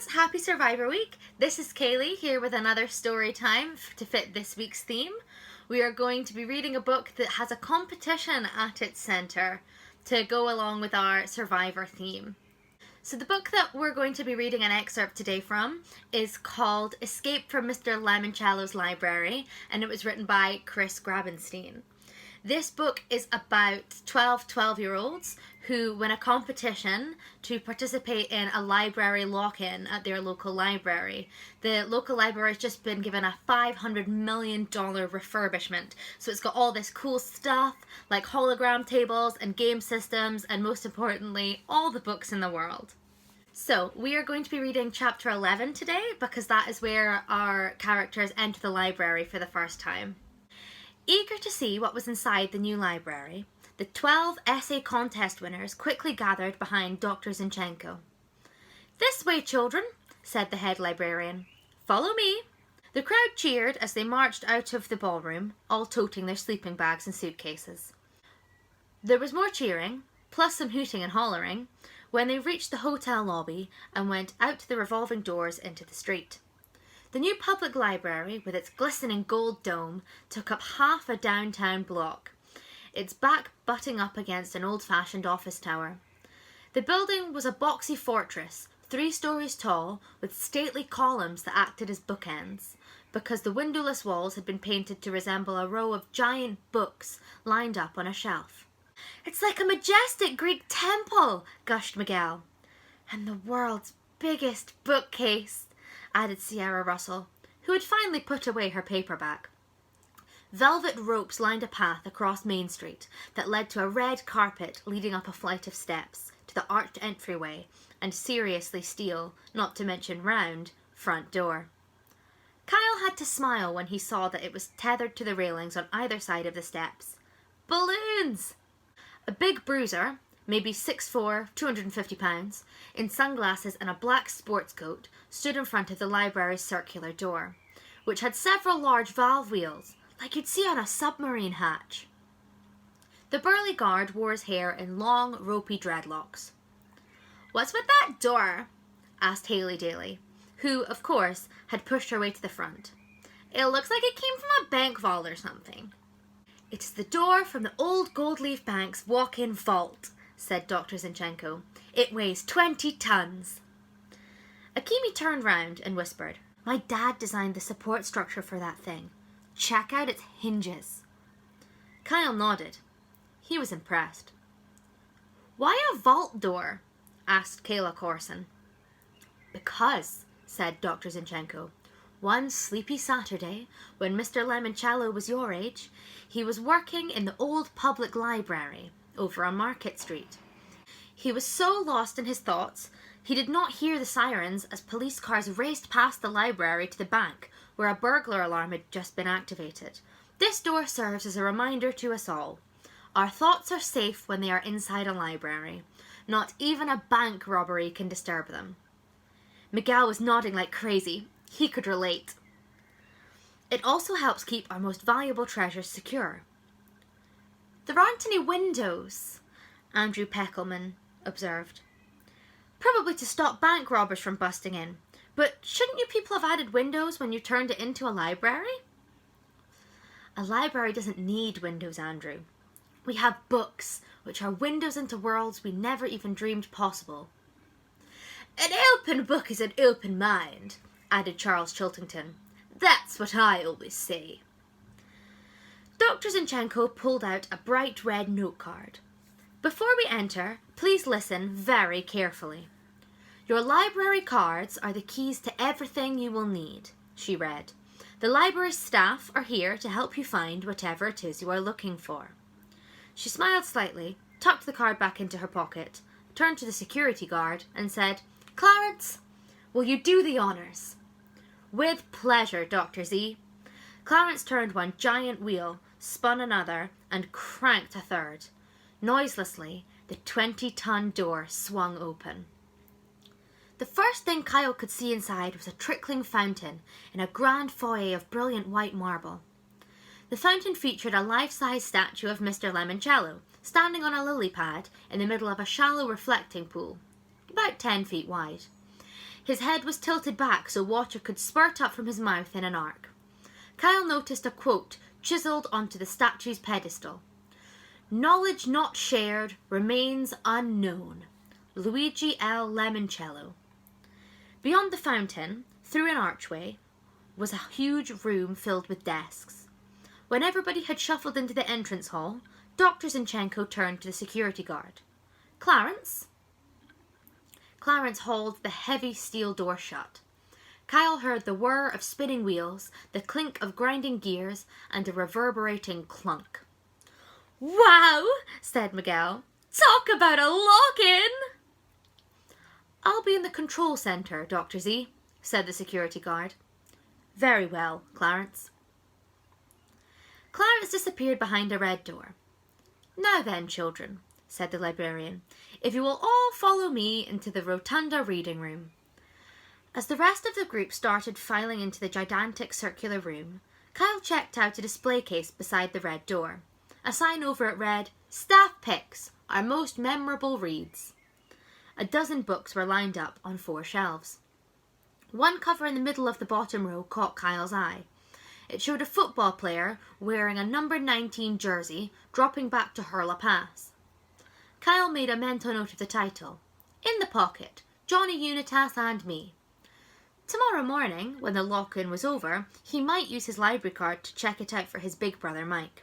friends, happy Survivor Week. This is Kaylee here with another story time to fit this week's theme. We are going to be reading a book that has a competition at its centre to go along with our Survivor theme. So the book that we're going to be reading an excerpt today from is called Escape from Mr. Lemoncello's Library, and it was written by Chris Grabenstein. This book is about 12-year-olds who win a competition to participate in a library lock-in at their local library. The local library has just been given a $500 million refurbishment. So it's got all this cool stuff like hologram tables and game systems and most importantly, all the books in the world. So we are going to be reading chapter 11 today because that is where our characters enter the library for the first time. Eager to see what was inside the new library, the 12 essay contest winners quickly gathered behind Dr. Zinchenko. "This way, children," said the head librarian. "Follow me." The crowd cheered as they marched out of the ballroom, all toting their sleeping bags and suitcases. There was more cheering, plus some hooting and hollering, when they reached the hotel lobby and went out the revolving doors into the street. The new public library, with its glistening gold dome, took up half a downtown block, its back butting up against an old-fashioned office tower. The building was a boxy fortress, 3 stories tall, with stately columns that acted as bookends, because the windowless walls had been painted to resemble a row of giant books lined up on a shelf. "It's like a majestic Greek temple," gushed Miguel. "And the world's biggest bookcase," added Sierra Russell, who had finally put away her paperback. Velvet ropes lined a path across Main Street that led to a red carpet leading up a flight of steps to the arched entryway and seriously steel, not to mention round, front door. Kyle had to smile when he saw that it was tethered to the railings on either side of the steps. Balloons! A big bruiser, maybe 6'4", 250 pounds, in sunglasses and a black sports coat, stood in front of the library's circular door, which had several large valve wheels, like you'd see on a submarine hatch. The burly guard wore his hair in long, ropey dreadlocks. "What's with that door?" asked Haley Daly, who, of course, had pushed her way to the front. "It looks like it came from a bank vault or something." "It's the door from the old Goldleaf Bank's walk-in vault," said Dr. Zinchenko. "It weighs 20 tons. Akimi turned round and whispered, "My dad designed the support structure for that thing. Check out its hinges." Kyle nodded. He was impressed. "Why a vault door?" asked Kayla Corson. "Because," said Dr. Zinchenko, "one sleepy Saturday, when Mr. Lemoncello was your age, he was working in the old public library over on Market Street. He was so lost in his thoughts, he did not hear the sirens as police cars raced past the library to the bank, where a burglar alarm had just been activated. This door serves as a reminder to us all. Our thoughts are safe when they are inside a library. Not even a bank robbery can disturb them." Miguel was nodding like crazy. He could relate. "It also helps keep our most valuable treasures secure." "There aren't any windows," Andrew Peckelman observed. "Probably to stop bank robbers from busting in. But shouldn't you people have added windows when you turned it into a library?" "A library doesn't need windows, Andrew. We have books, which are windows into worlds we never even dreamed possible." "An open book is an open mind," added Charles Chiltington. "That's what I always say." Dr. Zinchenko pulled out a bright red note card. "Before we enter, please listen very carefully. Your library cards are the keys to everything you will need," she read. "The library staff are here to help you find whatever it is you are looking for." She smiled slightly, tucked the card back into her pocket, turned to the security guard and said, "Clarence, will you do the honors?" "With pleasure, Dr. Z." Clarence turned one giant wheel, spun another, and cranked a third. Noiselessly, the 20-ton door swung open. The first thing Kyle could see inside was a trickling fountain in a grand foyer of brilliant white marble. The fountain featured a life-size statue of Mr. Lemoncello, standing on a lily pad in the middle of a shallow reflecting pool, about 10 feet wide. His head was tilted back so water could spurt up from his mouth in an arc. Kyle noticed a quote chiselled onto the statue's pedestal. "Knowledge not shared remains unknown. Luigi L. Lemoncello." Beyond the fountain, through an archway, was a huge room filled with desks. When everybody had shuffled into the entrance hall, Dr. Zinchenko turned to the security guard. "Clarence?" Clarence hauled the heavy steel door shut. Kyle heard the whir of spinning wheels, the clink of grinding gears, and a reverberating clunk. "Wow," said Miguel. "Talk about a lock-in!" "I'll be in the control center, Dr. Z," said the security guard. "Very well, Clarence." Clarence disappeared behind a red door. "Now then, children," said the librarian, "if you will all follow me into the rotunda reading room." As the rest of the group started filing into the gigantic circular room, Kyle checked out a display case beside the red door. A sign over it read, "Staff Picks, our most memorable reads." A dozen books were lined up on 4 shelves. One cover in the middle of the bottom row caught Kyle's eye. It showed a football player wearing a number 19 jersey dropping back to hurl a pass. Kyle made a mental note of the title. "In the Pocket, Johnny Unitas and Me." Tomorrow morning, when the lock-in was over, he might use his library card to check it out for his big brother Mike.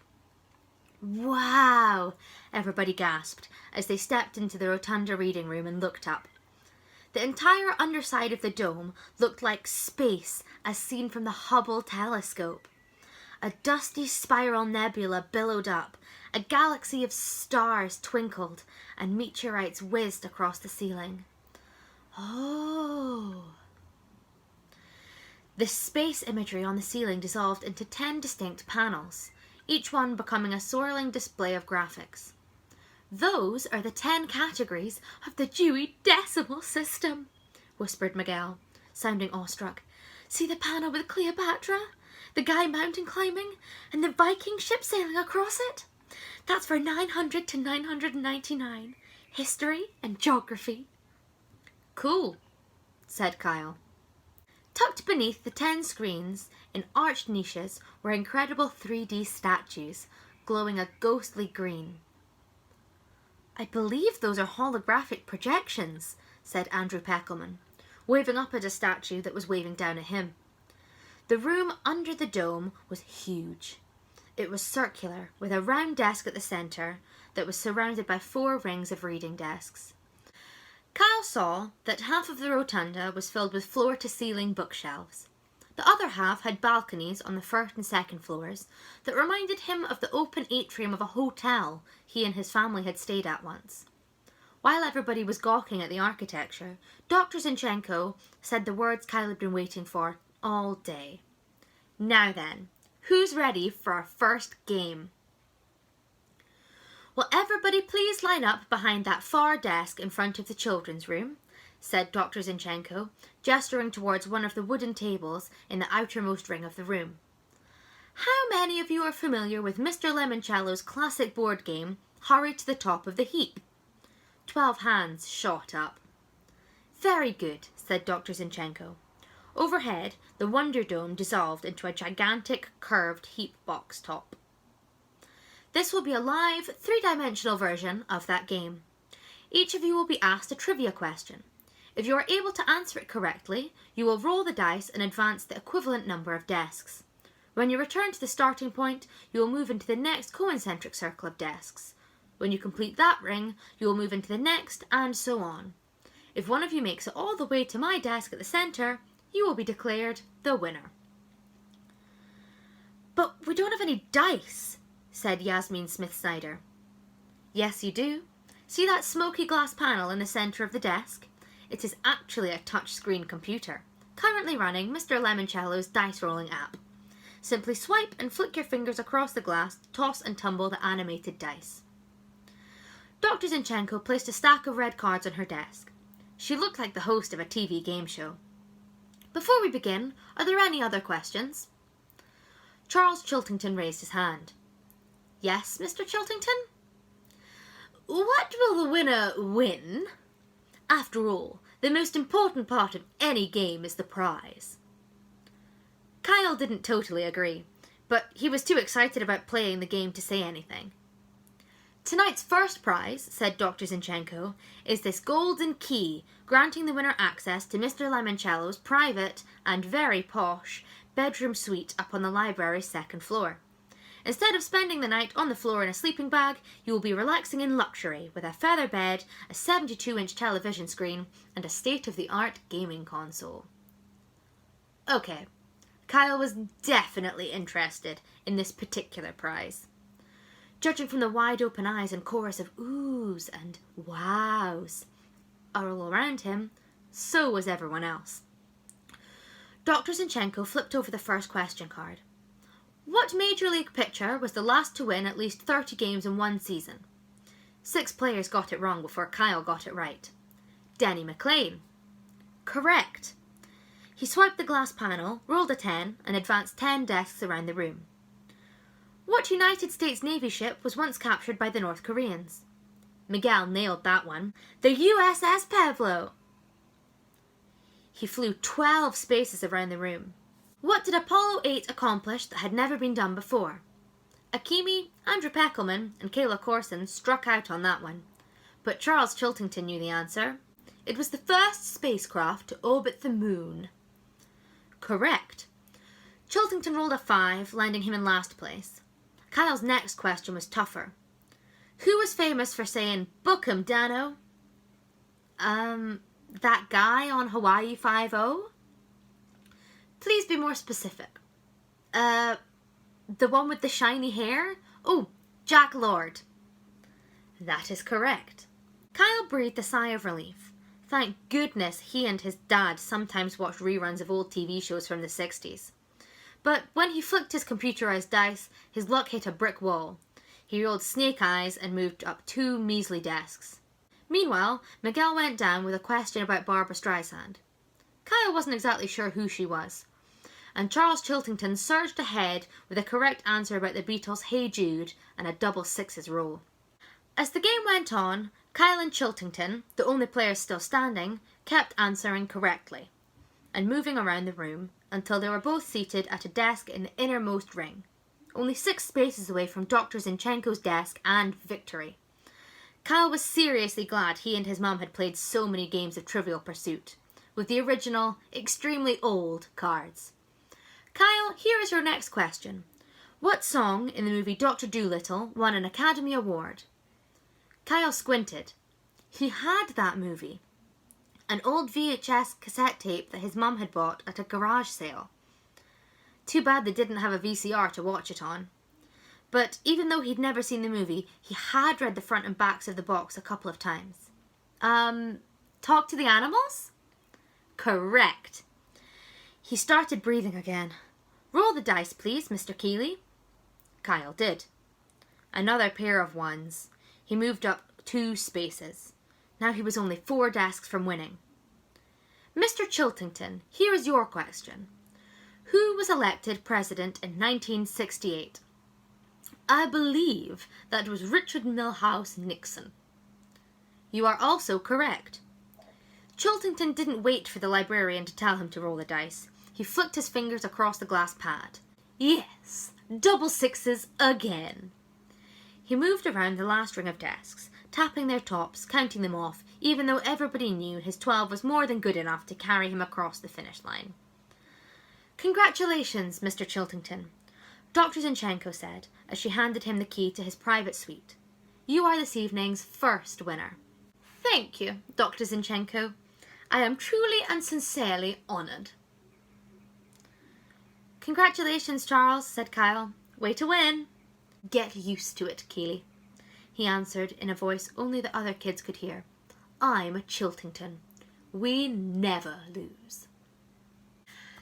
"Wow!" everybody gasped as they stepped into the rotunda reading room and looked up. The entire underside of the dome looked like space as seen from the Hubble telescope. A dusty spiral nebula billowed up, a galaxy of stars twinkled, and meteorites whizzed across the ceiling. Oh! The space imagery on the ceiling dissolved into 10 distinct panels, each one becoming a swirling display of graphics. "Those are the 10 categories of the Dewey Decimal System," whispered Miguel, sounding awestruck. "See the panel with Cleopatra, the guy mountain climbing, and the Viking ship sailing across it? That's for 900 to 999, history and geography." "Cool," said Kyle. Tucked beneath the 10 screens, in arched niches, were incredible 3D statues, glowing a ghostly green. "I believe those are holographic projections," said Andrew Peckelman, waving up at a statue that was waving down at him. The room under the dome was huge. It was circular, with a round desk at the centre that was surrounded by 4 rings of reading desks. Kyle saw that half of the rotunda was filled with floor-to-ceiling bookshelves. The other half had balconies on the 1st and 2nd floors that reminded him of the open atrium of a hotel he and his family had stayed at once. While everybody was gawking at the architecture, Dr. Zinchenko said the words Kyle had been waiting for all day. "Now then, who's ready for our first game?" "Will everybody please line up behind that far desk in front of the children's room?" said Dr. Zinchenko, gesturing towards one of the wooden tables in the outermost ring of the room. "How many of you are familiar with Mr. Lemoncello's classic board game, Hurry to the Top of the Heap?" 12 hands shot up. "Very good," said Dr. Zinchenko. Overhead, the Wonder Dome dissolved into a gigantic, curved heap box top. "This will be a live, 3-dimensional version of that game. Each of you will be asked a trivia question. If you are able to answer it correctly, you will roll the dice and advance the equivalent number of desks. When you return to the starting point, you will move into the next concentric circle of desks. When you complete that ring, you will move into the next, and so on. If one of you makes it all the way to my desk at the centre, you will be declared the winner." "But we don't have any dice," said Yasmin Smith-Snyder. "Yes, you do. See that smoky glass panel in the centre of the desk? It is actually a touchscreen computer, currently running Mr. Lemoncello's dice rolling app. Simply swipe and flick your fingers across the glass to toss and tumble the animated dice." Dr. Zinchenko placed a stack of red cards on her desk. She looked like the host of a TV game show. "Before we begin, are there any other questions?" Charles Chiltington raised his hand. "Yes, Mr. Chiltington?" "What will the winner win? After all, The most important part of any game is the prize. Kyle didn't totally agree, but he was too excited about playing the game to say anything. Tonight's first prize, said Dr. Zinchenko, is this golden key granting the winner access to Mr. Lemoncello's private and very posh bedroom suite up on the library's second floor. Instead of spending the night on the floor in a sleeping bag, you will be relaxing in luxury with a feather bed, a 72-inch television screen, and a state-of-the-art gaming console. Okay, Kyle was definitely interested in this particular prize. Judging from the wide-open eyes and chorus of oohs and wows all around him, so was everyone else. Dr. Zinchenko flipped over the first question card. What Major League pitcher was the last to win at least 30 games in one season? 6 players got it wrong before Kyle got it right. Denny McLain. Correct. He swiped the glass panel, rolled a 10, and advanced 10 desks around the room. What United States Navy ship was once captured by the North Koreans? Miguel nailed that one. The USS Pueblo. He flew 12 spaces around the room. What did Apollo 8 accomplish that had never been done before? Akimi, Andrew Peckelman, and Kayla Corson struck out on that one. But Charles Chiltington knew the answer. It was the first spacecraft to orbit the moon. Correct. Chiltington rolled a 5, landing him in last place. Kyle's next question was tougher. Who was famous for saying, "Book 'em, Dano"? That guy on Hawaii 5-0? Please be more specific. The one with the shiny hair? Oh, Jack Lord. That is correct. Kyle breathed a sigh of relief. Thank goodness he and his dad sometimes watched reruns of old TV shows from the 60s. But when he flicked his computerized dice, his luck hit a brick wall. He rolled snake eyes and moved up 2 measly desks. Meanwhile, Miguel went down with a question about Barbra Streisand. Kyle wasn't exactly sure who she was, and Charles Chiltington surged ahead with a correct answer about the Beatles' Hey Jude and a double sixes roll. As the game went on, Kyle and Chiltington, the only players still standing, kept answering correctly and moving around the room until they were both seated at a desk in the innermost ring, only 6 spaces away from Dr. Zinchenko's desk and victory. Kyle was seriously glad he and his mum had played so many games of Trivial Pursuit, with the original, extremely old cards. Kyle, here is your next question. What song in the movie Dr. Dolittle won an Academy Award? Kyle squinted. He had that movie. An old VHS cassette tape that his mum had bought at a garage sale. Too bad they didn't have a VCR to watch it on. But even though he'd never seen the movie, he had read the front and backs of the box a couple of times. Talk to the Animals? Correct. He started breathing again. Roll the dice, please, Mr. Keeley. Kyle did. Another pair of 1s. He moved up 2 spaces. Now he was only 4 desks from winning. Mr. Chiltington, here is your question. Who was elected president in 1968? I believe that was Richard Milhouse Nixon. You are also correct. Chiltington didn't wait for the librarian to tell him to roll the dice. He flicked his fingers across the glass pad. Yes, double sixes again. He moved around the last ring of desks, tapping their tops, counting them off, even though everybody knew his 12 was more than good enough to carry him across the finish line. Congratulations, Mr. Chiltington, Dr. Zinchenko said as she handed him the key to his private suite. You are this evening's first winner. Thank you, Dr. Zinchenko. I am truly and sincerely honoured. Congratulations, Charles, said Kyle. Way to win. Get used to it, Keeley, he answered in a voice only the other kids could hear. I'm a Chiltington. We never lose.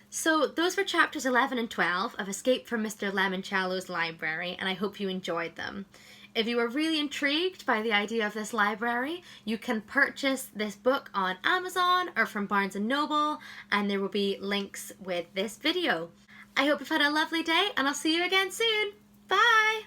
So those were chapters 11 and 12 of Escape from Mr. Lemoncello's library, and I hope you enjoyed them. If you were really intrigued by the idea of this library, you can purchase this book on Amazon or from Barnes & Noble, and there will be links with this video. I hope you've had a lovely day, and I'll see you again soon. Bye!